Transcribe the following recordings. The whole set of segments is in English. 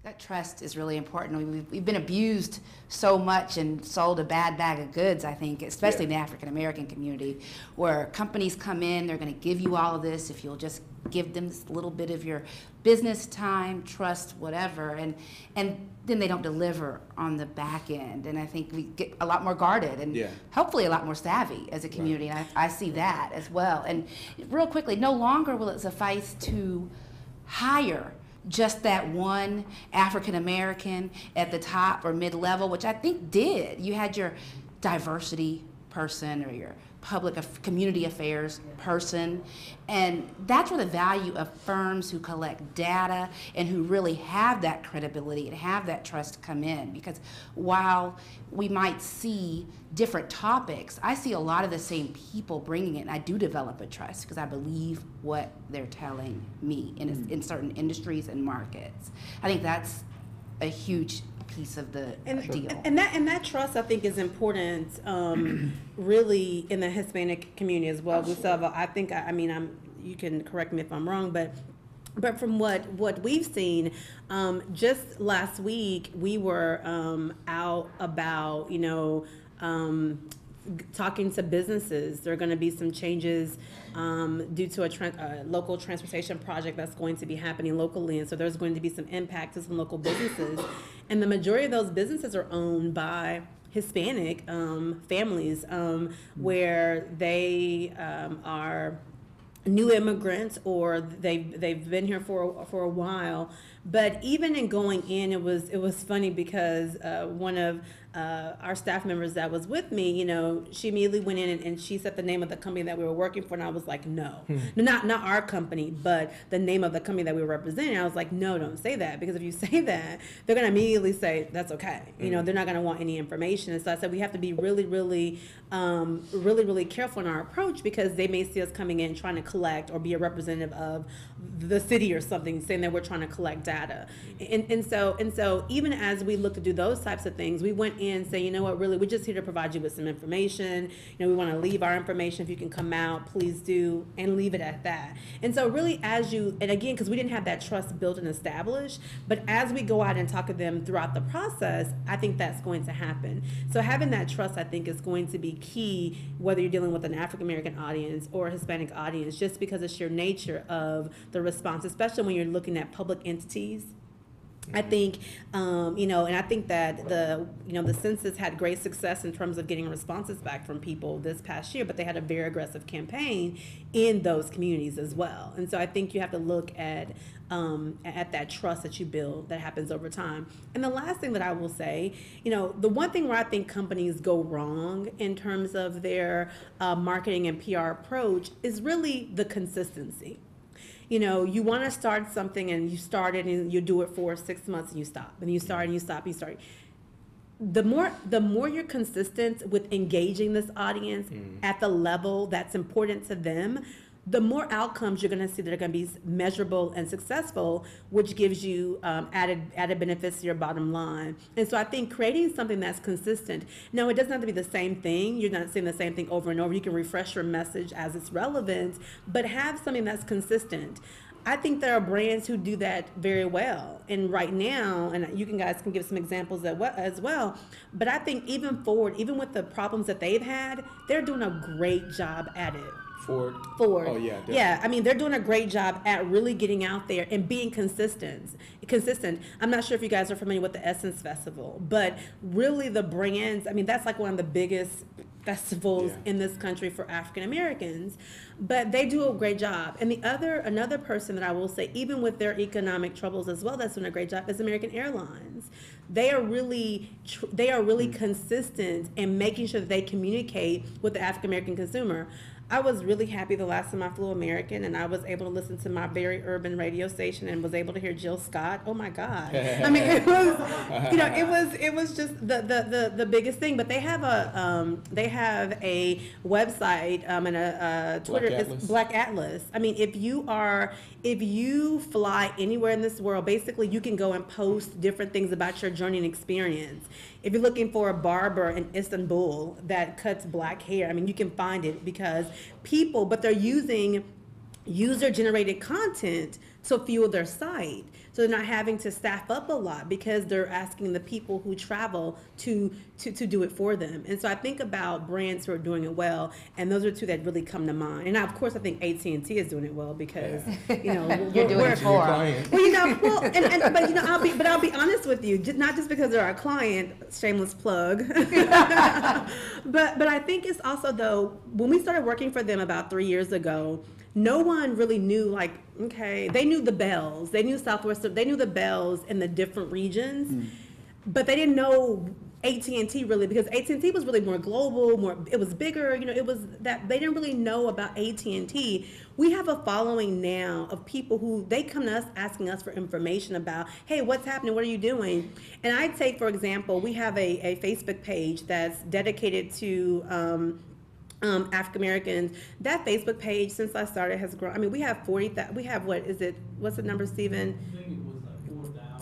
That trust is really important. We've been abused so much and sold a bad bag of goods, I think, especially in the African American community, where companies come in, they're going to give you all of this if you'll just give them this little bit of your business time, trust, whatever, and then they don't deliver on the back end. And I think we get a lot more guarded and hopefully a lot more savvy as a community. And I see that as well. And real quickly, no longer will it suffice to hire just that one African American at the top or mid-level, which I think did. You had your diversity person or your community affairs person, and that's where the value of firms who collect data and who really have that credibility and have that trust come in. Because while we might see different topics, I see a lot of the same people bringing it, and I do develop a trust because I believe what they're telling me in certain industries and markets. I think that's a huge piece of the deal. And that trust, I think, is important, really, in the Hispanic community as well. Gustavo, I think, you can correct me if I'm wrong, but from what we've seen, just last week we were out about, talking to businesses. There are going to be some changes due to a local transportation project that's going to be happening locally, and so there's going to be some impact to some local businesses, and the majority of those businesses are owned by Hispanic families, where they are new immigrants or they've been here for a while. But even in going in, it was funny because one of our staff members that was with me, she immediately went in and she said the name of the company that we were working for, and I was like, no, not our company, but the name of the company that we were representing. I was like, no, don't say that, because if you say that, they're going to immediately say that's okay. They're not going to want any information. And so I said we have to be really, really, really careful in our approach, because they may see us coming in trying to collect or be a representative of the city or something, saying that we're trying to collect data. And so even as we look to do those types of things, we went in and say, you know what, really, we're just here to provide you with some information. We want to leave our information. If you can come out, please do, and leave it at that. And so really, and again, because we didn't have that trust built and established, but as we go out and talk to them throughout the process, I think that's going to happen. So having that trust, I think, is going to be key, whether you're dealing with an African American audience or a Hispanic audience, just because of sheer nature of the response, especially when you're looking at public entities. I think, and I think that the census had great success in terms of getting responses back from people this past year, but they had a very aggressive campaign in those communities as well. And so I think you have to look at that trust that you build that happens over time. And the last thing that I will say, the one thing where I think companies go wrong in terms of their marketing and PR approach is really the consistency. You want to start something and you start it and you do it for 6 months and you stop, and you start and you stop and you start. The more you're consistent with engaging this audience at the level that's important to them, the more outcomes you're going to see that are going to be measurable and successful, which gives you added benefits to your bottom line. And so I think creating something that's consistent. Now, it doesn't have to be the same thing. You're not saying the same thing over and over. You can refresh your message as it's relevant, but have something that's consistent. I think there are brands who do that very well. And right now, and you guys can give some examples as well, but I think even with the problems that they've had, they're doing a great job at it. Ford. Oh, yeah, definitely. Yeah, they're doing a great job at really getting out there and being consistent. I'm not sure if you guys are familiar with the Essence Festival, but really the brands, that's like one of the biggest festivals in this country for African Americans, but they do a great job. And another person that I will say, even with their economic troubles as well, that's doing a great job, is American Airlines. They are really consistent in making sure that they communicate with the African American consumer. I was really happy the last time I flew American, and I was able to listen to my very urban radio station and was able to hear Jill Scott. Oh my God! It was just the biggest thing. But they have a website and a Twitter. It's Black Atlas. If you fly anywhere in this world, basically you can go and post different things about your journey and experience. If you're looking for a barber in Istanbul that cuts black hair, you can find it, because but they're using user-generated content to fuel their site. So they're not having to staff up a lot because they're asking the people who travel to do it for them. And so I think about brands who are doing it well, and those are two that really come to mind. And of course, I think AT&T is doing it well because You're doing it for them. But I'll be honest with you, not just because they're our client, shameless plug. but I think it's also, though, when we started working for them about 3 years ago, no one really knew, they knew the bells. They knew Southwest, they knew the bells in the different regions, but they didn't know AT&T really, because AT&T was really more global, it was bigger, it was that they didn't really know about AT&T. We have a following now of people who, they come to us asking us for information about, hey, what's happening, what are you doing? And I'd say, for example, we have a Facebook page that's dedicated to African Americans. That Facebook page, since I started, has grown. I mean, we have 40,000. We have, what's the number, Stephen? I think it was like 4,000.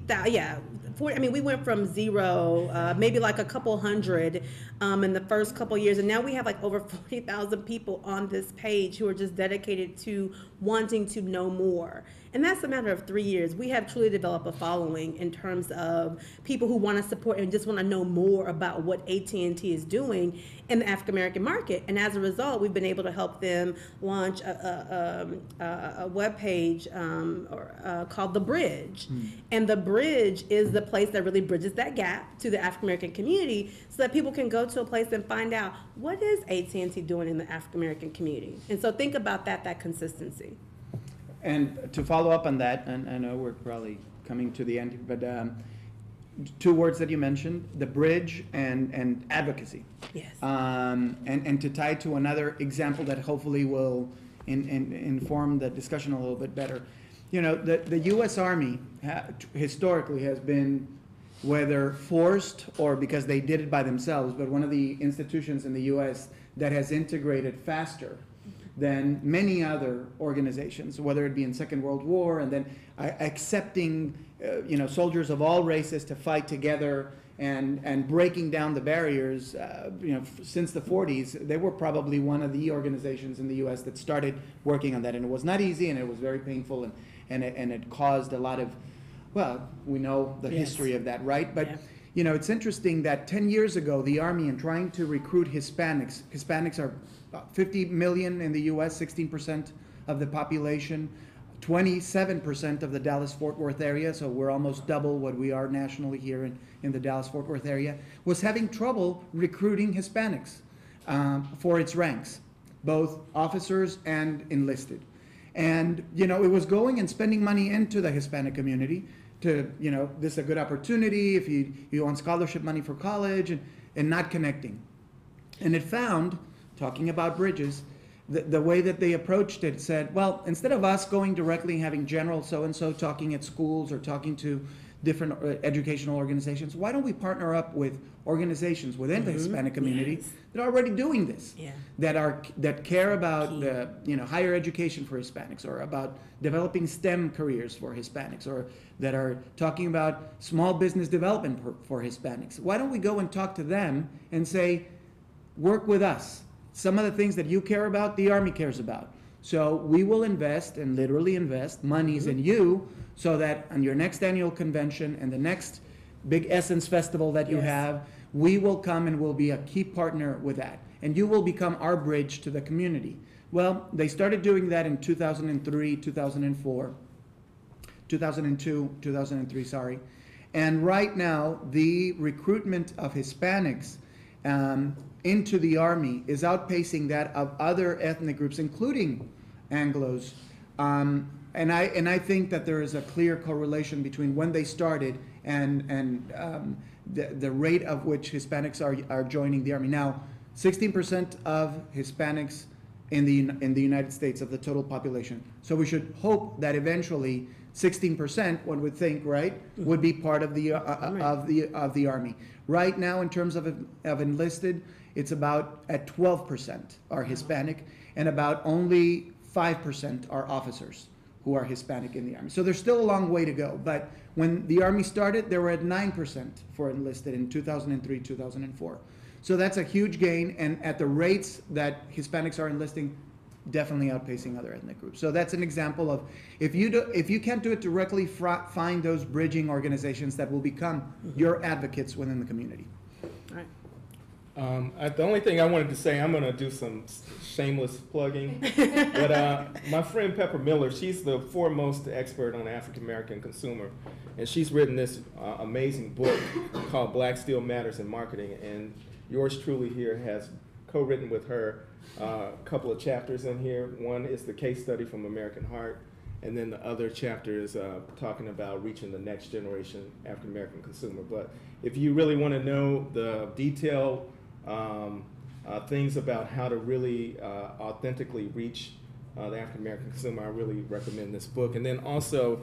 40,000. Yeah. I mean, we went from zero, maybe like a couple hundred in the first couple years, and now we have like over 40,000 people on this page who are just dedicated to wanting to know more. And that's a matter of 3 years. We have truly developed a following in terms of people who want to support and just want to know more about what AT&T is doing in the African American market. And as a result, we've been able to help them launch a web page called The Bridge. And The Bridge is the place that really bridges that gap to the African American community, so that people can go to a place and find out, what is AT&T doing in the African American community? And so think about that consistency. And to follow up on that, and I know we're probably coming to the end, but two words that you mentioned, the bridge and advocacy. Yes. And to tie to another example that hopefully will inform the discussion a little bit better. The U.S. Army historically has been, whether forced or because they did it by themselves, but one of the institutions in the U.S. that has integrated faster than many other organizations, whether it be in Second World War, and then accepting soldiers of all races to fight together and breaking down the barriers. Since the 40s, they were probably one of the organizations in the U.S. that started working on that, and it was not easy, and it was very painful, and it caused a lot of, well, we know the history of that, right? But it's interesting that 10 years ago, the Army, in trying to recruit Hispanics are about 50 million in the U.S., 16% of the population, 27% of the Dallas-Fort Worth area, so we're almost double what we are nationally here in the Dallas-Fort Worth area, was having trouble recruiting Hispanics for its ranks, both officers and enlisted. And, it was going and spending money into the Hispanic community to, this is a good opportunity if you want scholarship money for college, and not connecting. And it found, talking about bridges, the way that they approached it said, well, instead of us going directly and having General so-and-so talking at schools or talking to different educational organizations, why don't we partner up with organizations within the Hispanic community that are already doing this, that care about higher education for Hispanics, or about developing STEM careers for Hispanics, or that are talking about small business development for Hispanics. Why don't we go and talk to them and say, work with us. Some of the things that you care about, the Army cares about. So we will invest, and literally invest, monies in you, so that on your next annual convention and the next big Essence Festival that you have, we will come and we'll be a key partner with that. And you will become our bridge to the community. Well, they started doing that in 2003, 2004, 2002, 2003, sorry. And right now, the recruitment of Hispanics into the Army is outpacing that of other ethnic groups, including Anglos. And I think that there is a clear correlation between when they started and the rate of which Hispanics are joining the Army. Now, 16% of Hispanics in the United States of the total population. So we should hope that eventually 16%, one would think, right, would be part of the Army. Right now, in terms of enlisted, it's about at 12% are Hispanic, and about only 5% are officers who are Hispanic in the Army. So there's still a long way to go. But when the Army started, they were at 9% for enlisted in 2003, 2004. So that's a huge gain, and at the rates that Hispanics are enlisting, definitely outpacing other ethnic groups. So that's an example of, if you can't do it directly, find those bridging organizations that will become your advocates within the community. All right. The only thing I wanted to say, I'm going to do some shameless plugging, but my friend Pepper Miller, she's the foremost expert on the African American consumer, and she's written this amazing book called Black Still Matters in Marketing, and yours truly here has co-written with her a couple of chapters in here. One is the case study from American Heart, and then the other chapter is talking about reaching the next generation African American consumer. But if you really want to know the detailed things about how to really authentically reach the African American consumer, I really recommend this book. And then also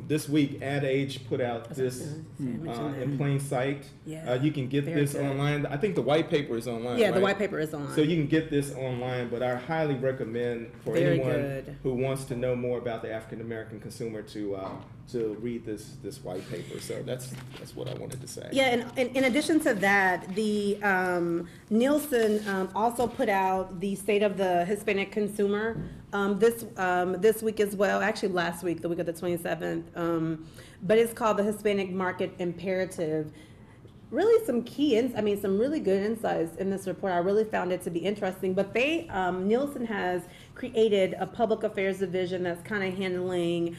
this week, Ad Age put out this in plain sight. Yeah, you can get very this good. online. I think the white paper is online. Yeah, right? the white paper is online. So you can get this online, but I highly recommend for Very anyone good. who wants to know more about the African American consumer to read this white paper. So that's what I wanted to say. Yeah, and in addition to that, the Nielsen also put out the State of the Hispanic Consumer this week as well. Actually, last week, the week of the 27th. But it's called the Hispanic Market Imperative. Really, some some really good insights in this report. I really found it to be interesting. But Nielsen has created a public affairs division that's kind of handling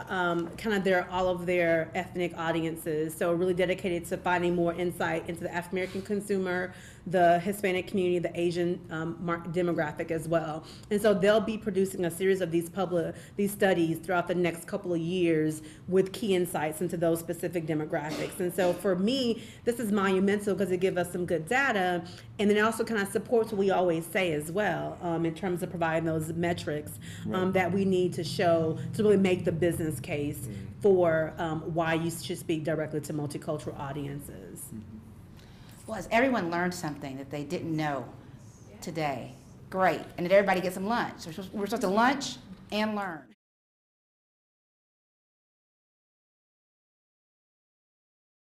all of their ethnic audiences. So really dedicated to finding more insight into the African American consumer, the Hispanic community, the Asian demographic as well. And so they'll be producing a series of these studies throughout the next couple of years with key insights into those specific demographics. And so for me, this is monumental because it gives us some good data, and then it also kind of supports what we always say as well in terms of providing those metrics that we need to show to really make the business case for why you should speak directly to multicultural audiences. Well, has everyone learned something that they didn't know today? Great. And did everybody get some lunch? We're supposed to lunch and learn.